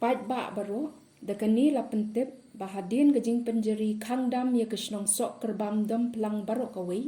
Pat ba baro dakani la pentep bahadin gajing penjeri khangdam ya kesnong sok kerbam dom pelang baro kawai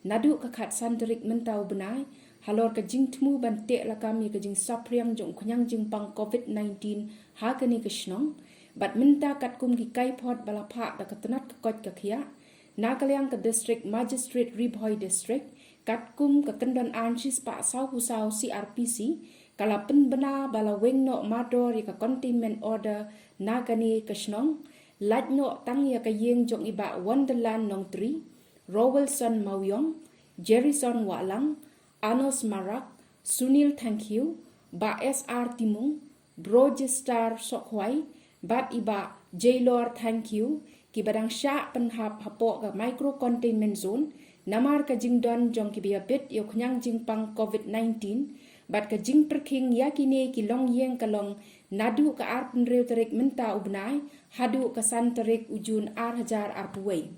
nadu kakat santerik mentau benai halor kajing temu bantek lakam ya kajing sapriang jong kunyang jing pang COVID-19 ha kani kesnong bat minta kat kum ki kai pot balapha da katenat kakot kakhia na kalyang ke district magistrate Ribhoi district kat kum ke kendon ansis pa sau husau CRPC kala penbena bala weng no mador ya ka containment order na kani kesnong laj no tang ya ka yeng jong iba Wonderland nong 3 Rowelson Mawyong Jerison Walang Anos Marak Sunil Thank you ba SR Timung Brojestar Sokhwai bat iba Jailor Thank you ki badang sya penhap hapo ka micro containment zone namar ka jingdon jong ki biabit yo knyang jingpang COVID-19 bat ka jing perking yakine ki long yeng kalong nadu ka ar penreu terik menta ubnai hadu ka san terik ujun ar hajar ar puwei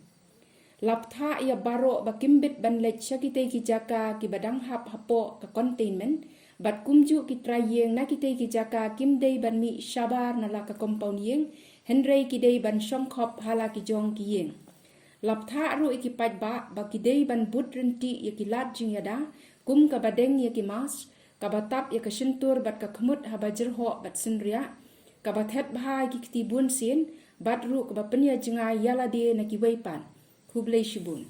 laptha ya baro ba kimbit ban lech sakite ki jaka ki badang hap hapo ka containment bat kumju ki trayeng na kite ki jaka kimdei ban mi shabar nala ka compound yeng henrei ki dei ban shongkhop hala ki jong ki yeng laptha ru iki paj ba ki dei ban but renti ya ki lat jing yada kum ka badeng ya ki mas kabatap ya kasentur bat ka kemut habajer ho bat senria kabathet bahai ki kitibun sin bat ru ka penya jenga yala de na ki weipan Hublei Shibun